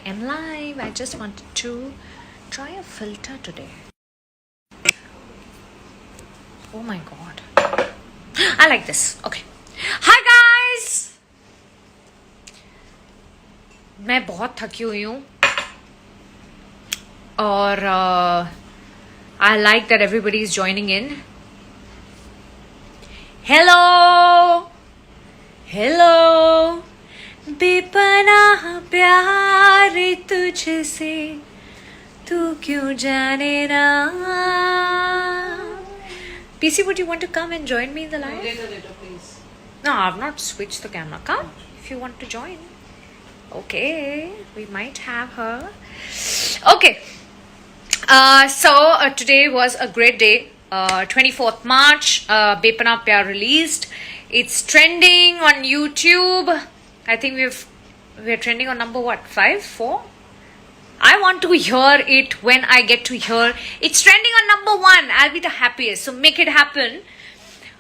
am live. I just wanted to try a filter today. Oh my god. I like this. Okay. Hi guys. मैं बहुत थकी हुई हूँ और I like that everybody is joining in. Hello. Hello. बेपनाह प्यार तुझसे तू क्यों जाने ना. PC, would you want to come and join me in the live? Later, please. No, I've not switched the camera. Come if you want to join. Okay, we might have her. Okay. So today was a great day. 24th March, Bepana Pyar released. It's trending on YouTube. I think we're trending on number what? 5, 4? I want to hear it when I get to hear. It's trending on number 1. I'll be the happiest. So make it happen.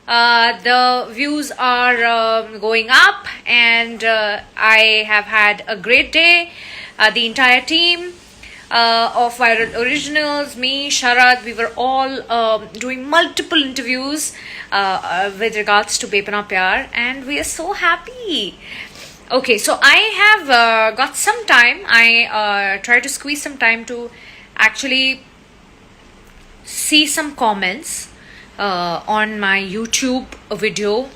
The views are going up, and I have had a great day. The entire team of Viral Originals, me, Sharad, we were all doing multiple interviews with regards to Bepana Pyar, and we are so happy. Okay, so I have got some time. I try to squeeze some time to actually see some comments on my YouTube video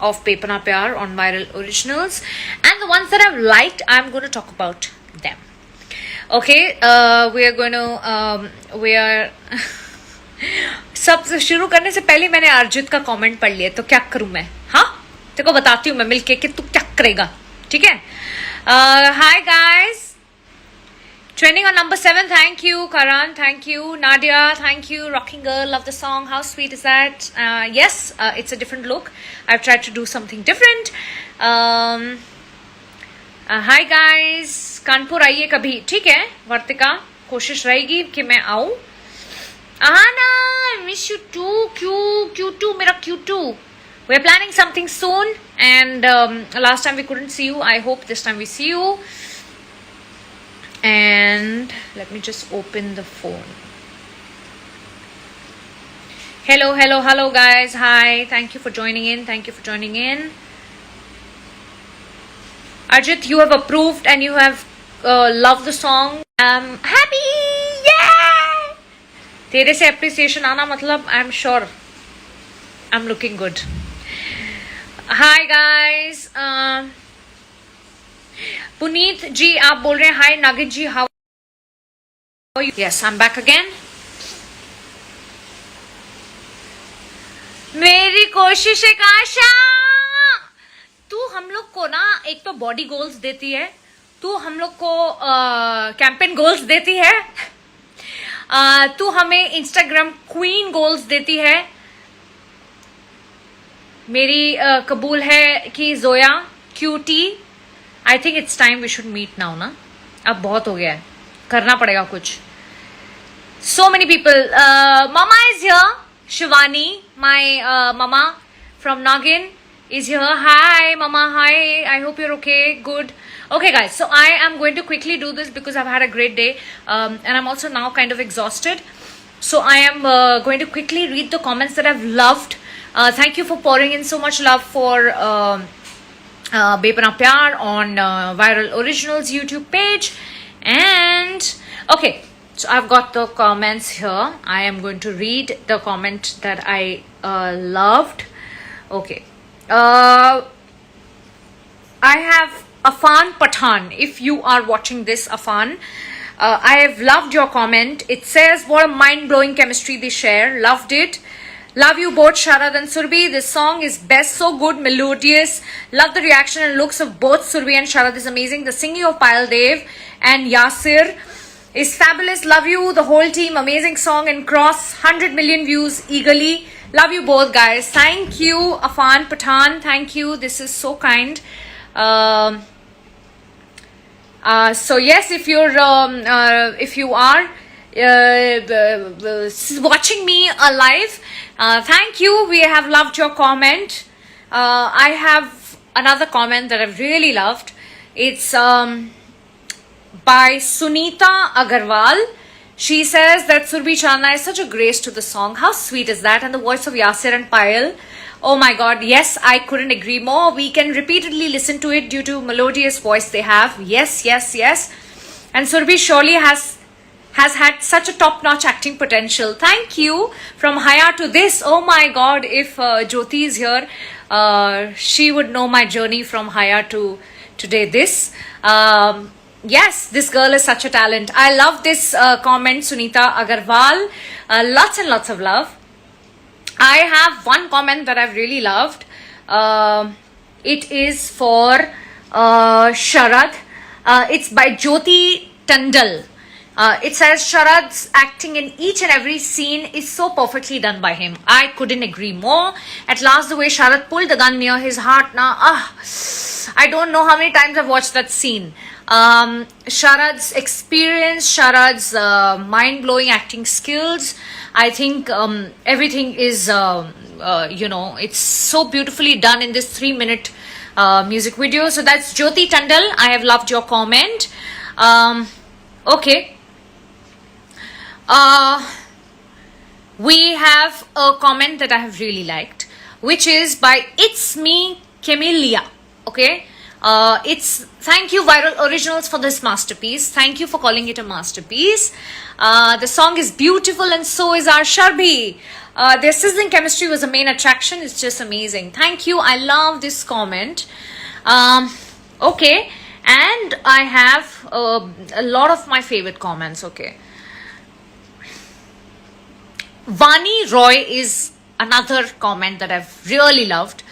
of Bepana Pyar on Viral Originals, and the ones that I've liked, I'm going to talk about them. Okay, we are going to सब शुरू करने से पहले मैंने अर्जित का comment पढ़ लिया, तो क्या करूं मैं? हाँ, तेरे को बताती हूँ मैं मिलके कि तू क्या करेगा. ठीक है. Hi guys, trending on number 7. Thank you Karan, thank you Nadia, thank you Rocking Girl, love the song. How sweet is that? Yes, it's a different look. I've tried to do something different. Hi guys, Kanpur आइए कभी. ठीक है वर्तिका, कोशिश रहेगी कि मैं आऊं. आना, I miss you too. Q2 मेरा Q2. We're planning something soon, and last time we couldn't see you. I hope this time we see you. And let me just open the phone. Hello guys. Hi, thank you for joining in. Ajit, you have approved and you have loved the song. I'm happy. Yeah. तेरे से appreciation आना मतलब I'm sure I'm looking good. Hi guys. Puneet ji, आप बोल रहे हैं hi Nagit ji, how are you? Yes, I'm back again. मेरी कोशिश है काशा. तू हम लोग को ना एक तो बॉडी गोल्स देती है, तू हम लोग को कैंपेन गोल्स देती है, तू हमें इंस्टाग्राम क्वीन गोल्स देती है. मेरी कबूल है कि Zoya cutie. I think it's time we should meet now ना. अब बहुत हो गया है, करना पड़ेगा कुछ. So many people. मामा इज हियर. शिवानी, माय मामा from Naagin is here. Hi mama. Hi, I hope you're okay. Good. Okay guys, so I am going to quickly do this because I've had a great day, and I'm also now kind of exhausted, so I am going to quickly read the comments that I've loved. Thank you for pouring in so much love for Bepana Pyar on Viral Originals YouTube page. And okay, so I've got the comments here. I am going to read the comment that I loved. Okay. I have Afan Pathan. If you are watching this, Afan, I have loved your comment. It says what a mind-blowing chemistry they share. Loved it. Love you both, Sharad and Surbhi. This song is best, so good, melodious. Love the reaction and looks of both Surbhi and Sharad is amazing. The singing of Payal Dev and Yasir is fabulous. Love you, the whole team. Amazing song and cross 100 million views eagerly. Love you both guys. Thank you Afan Pathan. Thank you. This is so kind. So yes, if you are watching me live, thank you. We have loved your comment. I have another comment that I've really loved. It's by Sunita Agarwal. She says that Surbi Chalna is such a grace to the song. How sweet is that? And the voice of Yasir and Payal. Oh my god, yes, I couldn't agree more. We can repeatedly listen to it due to melodious voice they have. Yes, yes, yes. And Surbi surely has had such a top-notch acting potential. Thank you. From Haya to this. Oh my god, if Jyoti is here, she would know my journey from Haya to today this. Yes, this girl is such a talent. I love this comment, Sunita Agarwal. Lots and lots of love. I have one comment that I've really loved. It is for Sharad. It's by Jyoti Tandal. It says Sharad's acting in each and every scene is so perfectly done by him. I couldn't agree more. At last, the way Sharad pulled the gun near his heart, I don't know how many times I've watched that scene. Sharad's experience, Sharad's mind-blowing acting skills. I think everything is, it's so beautifully done in this 3-minute music video. So that's Jyoti Tandal. I have loved your comment. Okay. We have a comment that I have really liked, which is by It's Me Camellia. Okay. It's thank you Viral Originals for this masterpiece. Thank you for calling it a masterpiece. The song is beautiful and so is our Sharbi. Their sizzling chemistry was the main attraction. It's just amazing. Thank you. I love this comment. Okay. And I have a lot of my favorite comments. Okay. Vani Roy is another comment that I've really loved.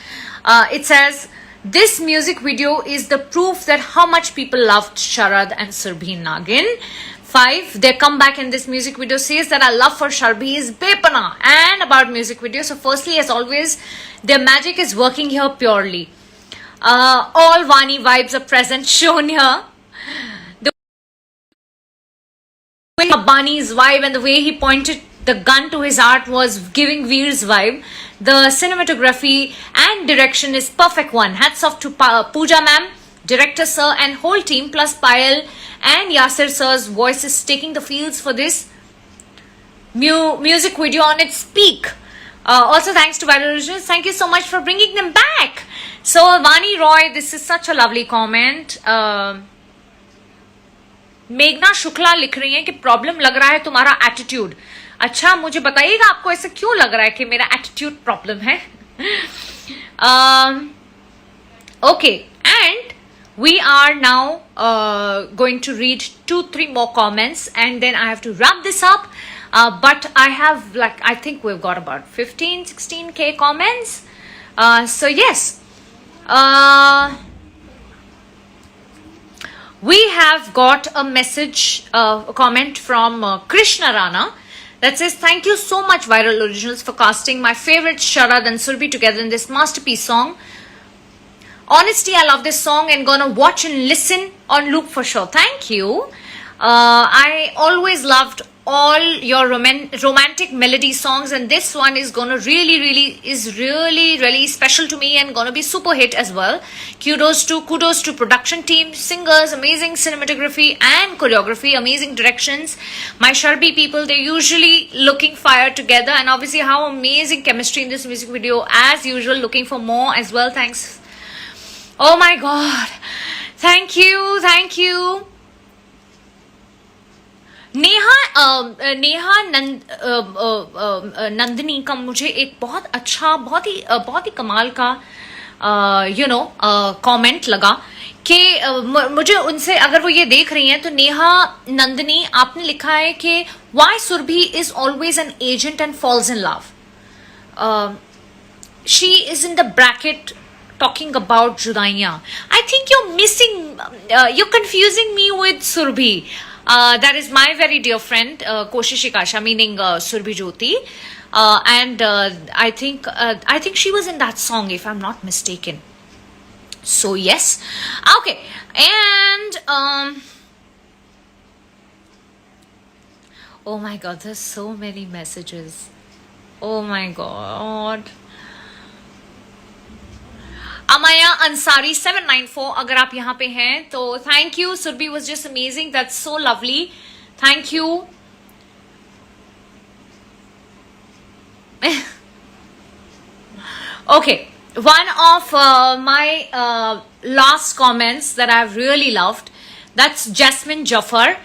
It says, this music video is the proof that how much people loved Sharad and Surbi Nagin. 5. Their comeback in this music video says that our love for Sharbi is bepana. And about music video. So firstly, as always, their magic is working here purely. All Vani vibes are present, shown here. The way Bani's vibe and the way he pointed the gun to his heart was giving Veer's vibe. The cinematography and direction is perfect one. Hats off to Pooja ma'am, director sir and whole team plus Payal and Yasir sir's voices taking the fields for this music video on its peak. Also thanks to Viral Originals. Thank you so much for bringing them back. So Vani Roy, this is such a lovely comment. मेघना शुक्ला लिख रही हैं कि problem लग रहा है तुम्हारा attitude. अच्छा, मुझे बताइएगा आपको ऐसे क्यों लग रहा है कि मेरा एटीट्यूड प्रॉब्लम है. Okay, and we are now going to read 2-3 more comments and then I have to wrap this up. But I have I think we've got about 15-16k comments. So yes. We have got a message, a comment from Krishna Rana that says, thank you so much Viral Originals for casting my favorite Sharad and Surbi together in this masterpiece song. Honestly, I love this song and gonna watch and listen on loop for sure. Thank you. I always loved all your romantic melody songs and this one is gonna really special to me and gonna be super hit as well. Kudos to production team, singers, amazing cinematography and choreography, amazing directions. My Sharbi people, they're usually looking fire together and obviously how amazing chemistry in this music video as usual. Looking for more as well. Thanks. Oh my god, thank you. Neha Nandini का मुझे एक बहुत अच्छा बहुत ही कमाल का comment लगा कि मुझे उनसे, अगर वो ये देख रही हैं तो नेहा नंदनी, आपने लिखा है कि why Surbi is always an agent and falls in love. She is in the bracket talking about Judaiya. I think you're confusing me with Surbi. That is my very dear friend Koshish Ikasha, meaning Surbi Jyoti, and I think she was in that song if I'm not mistaken. So yes, okay, and oh my god, there's so many messages. Oh my god. अमाया अंसारी 794, अगर आप यहाँ पे हैं तो thank you. Surabhi was just amazing. That's so lovely. Thank you. Okay, one of my last comments that I've really loved, that's Jasmine Jafar.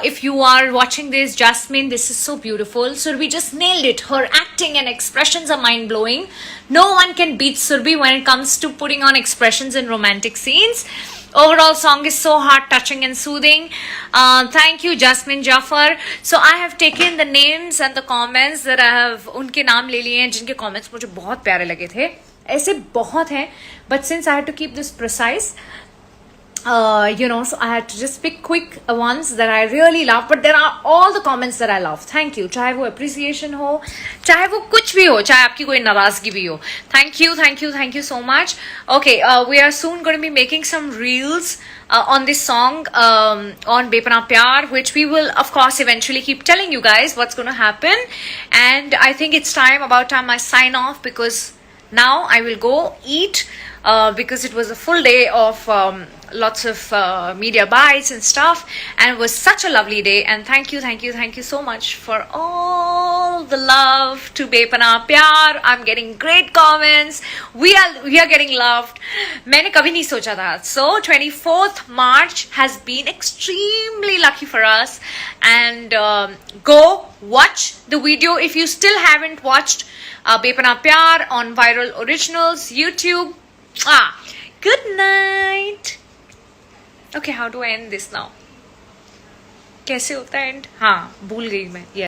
If you are watching this, Jasmine, this is so beautiful. Surbi just nailed it. Her acting and expressions are mind-blowing. No one can beat Surbi when it comes to putting on expressions in romantic scenes. Overall song is so heart-touching and soothing. Thank you, Jasmine Jafar. So I have taken the names and the comments that I have, उनके नाम ले लिए हैं जिनके comments मुझे बहुत प्यारे लगे थे. ऐसे बहुत हैं, but since I had to keep this precise, so I had to just pick quick ones that I really love. But there are all the comments that I love. Thank you. चाहे वो appreciation हो, चाहे वो कुछ भी हो, चाहे आपकी कोई नाराजगी भी हो. Thank you, thank you, thank you so much. Okay, we are soon going to be making some reels on this song, on Bepana Pyar, which we will of course eventually keep telling you guys what's going to happen. And I think it's about time I sign off, because now I will go eat, because it was a full day of lots of media bites and stuff, and it was such a lovely day. And thank you so much for all the love to Bepana Pyar. I'm getting great comments. We are getting loved. मैंने कभी नहीं सोचा था. So 24th March has been extremely lucky for us. And go watch the video if you still haven't watched Bepana Pyar on Viral Originals YouTube. Good night. Okay, how do I end this now? कैसे होता है end? हाँ, भूल गई मैं. Yeah.